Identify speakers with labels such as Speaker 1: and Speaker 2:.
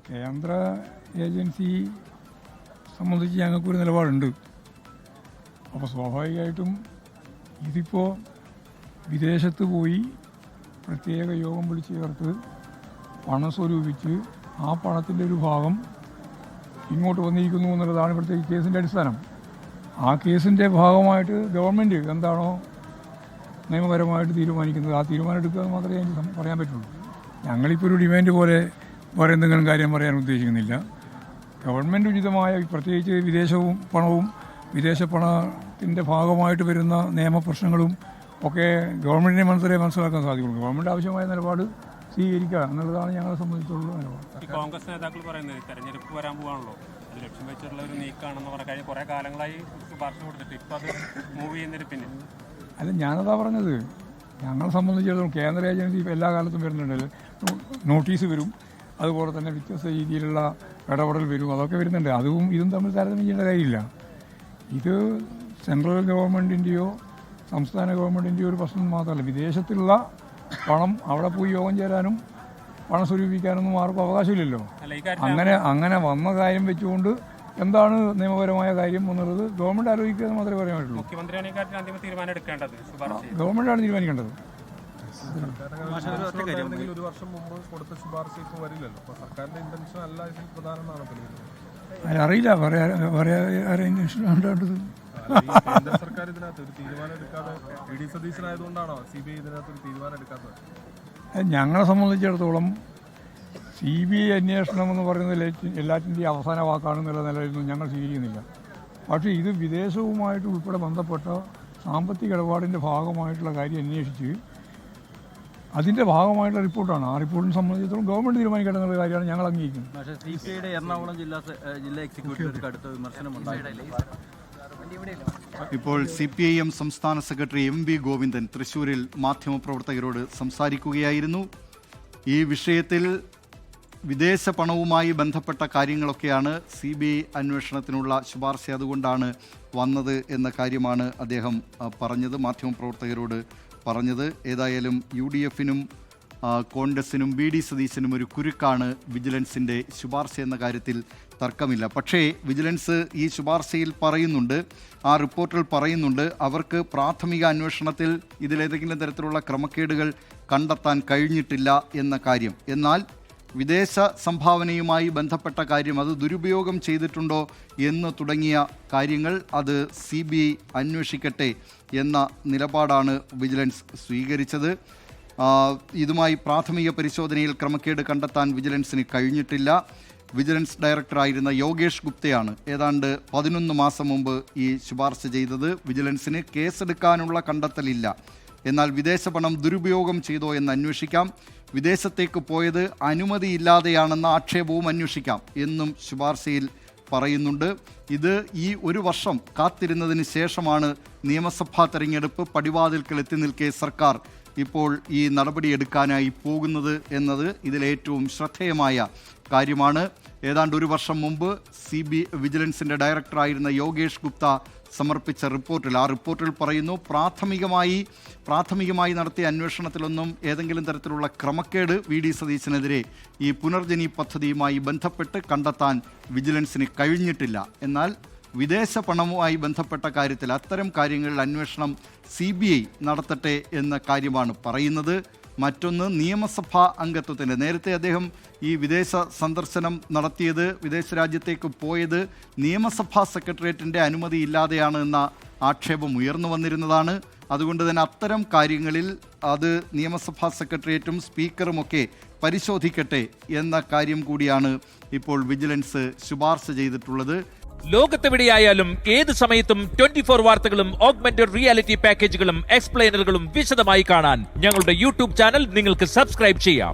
Speaker 1: കേന്ദ്ര ഏജൻസി സംബന്ധിച്ച് ഞങ്ങൾക്കൊരു നിലപാടുണ്ട്. അപ്പോൾ സ്വാഭാവികമായിട്ടും ഇതിപ്പോൾ വിദേശത്ത് പോയി പ്രത്യേക യോഗം വിളിച്ച് ചേർത്ത് പണം സ്വരൂപിച്ച് ആ പണത്തിൻ്റെ ഒരു ഭാഗം ഇങ്ങോട്ട് വന്നിരിക്കുന്നു എന്നുള്ളതാണ് ഇവിടുത്തെ ഈ കേസിൻ്റെ അടിസ്ഥാനം. ആ കേസിൻ്റെ ഭാഗമായിട്ട് ഗവൺമെൻറ് എന്താണോ നിയമപരമായിട്ട് തീരുമാനിക്കുന്നത് ആ തീരുമാനം എടുക്കുക എന്ന് മാത്രമേ എനിക്ക് പറയാൻ പറ്റുള്ളൂ. ഞങ്ങളിപ്പോൾ ഒരു ഡിമാൻഡ് പോലെ വേറെ എന്തെങ്കിലും കാര്യം പറയാൻ ഉദ്ദേശിക്കുന്നില്ല. ഗവൺമെൻറ് ഉചിതമായ പ്രത്യേകിച്ച് വിദേശ പണത്തിൻ്റെ ഭാഗമായിട്ട് വരുന്ന നിയമപ്രശ്നങ്ങളും ഒക്കെ ഗവൺമെൻറ്റിനെ മനസ്സിലാക്കാൻ സാധിക്കുള്ളൂ. ഗവൺമെൻറ് ആവശ്യമായ നിലപാട് സ്വീകരിക്കുക എന്നുള്ളതാണ് ഞങ്ങളെ സംബന്ധിച്ചുള്ള നിലപാട്.
Speaker 2: കോൺഗ്രസ് നേതാക്കൾ പറയുന്നത് തെരഞ്ഞെടുപ്പ് വരാൻ പോകാണല്ലോ, അത് ലക്ഷ്യം വെച്ചിട്ടുള്ള ഒരു നീക്കമാണെന്ന് പറഞ്ഞ കഴിഞ്ഞ കുറേ കാലങ്ങളായി ശുപാർശ കൊടുത്തിട്ട് ഇപ്പോൾ അത് മൂവ് ചെയ്യുന്നതിന് പിന്നെ
Speaker 1: അല്ല, ഞാനതാ പറഞ്ഞത്. ഞങ്ങളെ സംബന്ധിച്ചിടത്തോളം കേന്ദ്ര ഏജൻസി ഇപ്പോൾ എല്ലാ കാലത്തും വരുന്നുണ്ട്. നോട്ടീസ് വരും, അതുപോലെ തന്നെ വ്യത്യസ്ത രീതിയിലുള്ള ഇടപെടൽ വരും, അതൊക്കെ വരുന്നുണ്ട്. അതും ഇതും തമ്മിൽ താരതമ്യം ചെയ്യേണ്ട കാര്യമില്ല. ഇത് സെൻട്രൽ ഗവൺമെൻറ്റിൻ്റെയോ സംസ്ഥാന ഗവൺമെൻറ്റിൻ്റെയോ ഒരു പ്രശ്നം മാത്രമല്ല. വിദേശത്തുള്ള പണം അവിടെ പോയി യോഗം ചേരാനും പണം സ്വരൂപിക്കാനൊന്നും ആർക്കും അവകാശമില്ലല്ലോ. അങ്ങനെ വന്ന കാര്യം വെച്ചുകൊണ്ട് എന്താണ് നിയമപരമായ കാര്യം എന്നുള്ളത് ഗവൺമെൻറ് ആലോചിക്കുക എന്ന് മാത്രമേ പറയാൻ പറ്റുള്ളൂ. ഗവൺമെൻറ്റാണ് തീരുമാനിക്കേണ്ടത്.
Speaker 3: ഒരു വർഷം മുമ്പ് കൊടുത്ത ശുപാർശ ഇപ്പോൾ വരില്ലല്ലോ. അപ്പോൾ സർക്കാരിൻ്റെ ഇന്റൻഷൻ അല്ല ഇതിൽ പ്രധാനമാണ് തെളിയുന്നത്.
Speaker 1: അറിയില്ല വേണ്ടത്.
Speaker 3: കേന്ദ്ര സർക്കാർ ഇതിനകത്ത് ഒരു തീരുമാനം എടുക്കാതെ ഇ.ഡി. സതീശനായതുകൊണ്ടാണോ CBI ഇതിനകത്ത് ഒരു തീരുമാനം എടുക്കാത്തത്?
Speaker 1: ഞങ്ങളെ സംബന്ധിച്ചിടത്തോളം CBI അന്വേഷണം എന്ന് പറയുന്നത് എല്ലാറ്റിൻ്റെയും അവസാന വാക്കാണെന്നുള്ള നിലയിലൊന്നും ഞങ്ങൾ സ്വീകരിക്കുന്നില്ല. പക്ഷേ ഇത് വിദേശവുമായിട്ട് ഉൾപ്പെടെ ബന്ധപ്പെട്ട സാമ്പത്തിക ഇടപാടിൻ്റെ ഭാഗമായിട്ടുള്ള കാര്യം അന്വേഷിച്ച് അതിൻ്റെ ഭാഗമായിട്ടുള്ള റിപ്പോർട്ടാണ്. ആ റിപ്പോർട്ടിനെ സംബന്ധിച്ചിടത്തോളം ഗവൺമെൻറ് തീരുമാനിക്കേണ്ട കാര്യമാണ് ഞങ്ങൾ അംഗീകരിക്കുന്നത്.
Speaker 4: പക്ഷേ CPIയുടെ എറണാകുളം ജില്ലാ എക്സിക്യൂട്ടീവ് കടുത്ത വിമർശനമുണ്ടായി.
Speaker 5: ഇപ്പോൾ CPIM സംസ്ഥാന സെക്രട്ടറി MV ഗോവിന്ദൻ തൃശ്ശൂരിൽ മാധ്യമപ്രവർത്തകരോട് സംസാരിക്കുകയായിരുന്നു. ഈ വിഷയത്തിൽ വിദേശ പണവുമായി ബന്ധപ്പെട്ട കാര്യങ്ങളൊക്കെയാണ് CBI അന്വേഷണത്തിനുള്ള ശുപാർശ അതുകൊണ്ടാണ് വന്നത് എന്ന കാര്യമാണ് അദ്ദേഹം പറഞ്ഞത്, മാധ്യമപ്രവർത്തകരോട് പറഞ്ഞത്. ഏതായാലും UDF-നും കോൺഗ്രസിനും VD സതീശനും ഒരു കുരുക്കാണ് വിജിലൻസിൻ്റെ ശുപാർശ എന്ന കാര്യത്തിൽ തർക്കമില്ല. പക്ഷേ വിജിലൻസ് ഈ ശുപാർശയിൽ പറയുന്നുണ്ട്, ആ റിപ്പോർട്ടിൽ പറയുന്നുണ്ട്, അവർക്ക് പ്രാഥമിക അന്വേഷണത്തിൽ ഇതിലേതെങ്കിലും തരത്തിലുള്ള ക്രമക്കേടുകൾ കണ്ടെത്താൻ കഴിഞ്ഞിട്ടില്ല എന്ന കാര്യം. എന്നാൽ വിദേശ സംഭാവനയുമായി ബന്ധപ്പെട്ട കാര്യം, അത് ദുരുപയോഗം ചെയ്തിട്ടുണ്ടോ എന്ന് തുടങ്ങിയ കാര്യങ്ങൾ അത് CBI അന്വേഷിക്കട്ടെ എന്ന നിലപാടാണ് വിജിലൻസ് സ്വീകരിച്ചത്. ഇതുമായി പ്രാഥമിക പരിശോധനയിൽ ക്രമക്കേട് കണ്ടെത്താൻ വിജിലൻസിന് കഴിഞ്ഞിട്ടില്ല. വിജിലൻസ് ഡയറക്ടറായിരുന്ന യോഗേഷ് ഗുപ്തയാണ് ഏതാണ്ട് 11 മാസം മുമ്പ് ഈ ശുപാർശ ചെയ്തത്. വിജിലൻസിന് കേസെടുക്കാനുള്ള കണ്ടെത്തലില്ല, എന്നാൽ വിദേശ പണം ദുരുപയോഗം ചെയ്തോ എന്ന് അന്വേഷിക്കാം, വിദേശത്തേക്ക് പോയത് അനുമതിയില്ലാതെയാണെന്ന ആക്ഷേപവും അന്വേഷിക്കാം എന്നും ശുപാർശയിൽ പറയുന്നുണ്ട്. ഇത് ഈ ഒരു വർഷം കാത്തിരുന്നതിന് ശേഷമാണ് നിയമസഭാ തെരഞ്ഞെടുപ്പ് പടിവാതിൽക്കൽ എത്തി നിൽക്കെ സർക്കാർ ഇപ്പോൾ ഈ നടപടിയെടുക്കാനായി പോകുന്നത് എന്നത് ഇതിലേറ്റവും ശ്രദ്ധേയമായ കാര്യമാണ്. ഏതാണ്ട് ഒരു വർഷം മുമ്പ് വിജിലൻസിൻ്റെ ഡയറക്ടറായിരുന്ന യോഗേഷ് ഗുപ്ത സമർപ്പിച്ച റിപ്പോർട്ടിൽ, ആ റിപ്പോർട്ടിൽ പറയുന്നു, പ്രാഥമികമായി നടത്തിയ അന്വേഷണത്തിലൊന്നും ഏതെങ്കിലും തരത്തിലുള്ള ക്രമക്കേട് VD സതീശനെതിരെ ഈ പുനർജനി പദ്ധതിയുമായി ബന്ധപ്പെട്ട് കണ്ടെത്താൻ വിജിലൻസിന് കഴിഞ്ഞിട്ടില്ല. എന്നാൽ വിദേശ പണവുമായി ബന്ധപ്പെട്ട കാര്യത്തിൽ അത്തരം കാര്യങ്ങളിൽ അന്വേഷണം CBI നടത്തട്ടെ എന്ന കാര്യമാണ് പറയുന്നത്. മറ്റൊന്ന് നിയമസഭാ അംഗത്വത്തിൻ്റെ, നേരത്തെ അദ്ദേഹം ഈ വിദേശ സന്ദർശനം നടത്തിയത്, വിദേശ രാജ്യത്തേക്ക് പോയത് നിയമസഭാ സെക്രട്ടേറിയറ്റിൻ്റെ അനുമതി ഇല്ലാതെയാണ് എന്ന ആക്ഷേപം ഉയർന്നു വന്നിരുന്നതാണ്. അതുകൊണ്ട് തന്നെ അത്തരം കാര്യങ്ങളിൽ അത് നിയമസഭാ സെക്രട്ടേറിയറ്റും സ്പീക്കറുമൊക്കെ പരിശോധിക്കട്ടെ എന്ന കാര്യം കൂടിയാണ് ഇപ്പോൾ വിജിലൻസ് ശുപാർശ ചെയ്തിട്ടുള്ളത്.
Speaker 6: ലോകത്തെവിടെയായാലും ഏത് സമയത്തും 24 വാർത്തകളും ഓഗ്മെന്റഡ് റിയാലിറ്റി പാക്കേജുകളും എക്സ്പ്ലെയിനറുകളും വിശദമായി കാണാൻ ഞങ്ങളുടെ YouTube ചാനൽ നിങ്ങൾക്ക് സബ്സ്ക്രൈബ് ചെയ്യാം.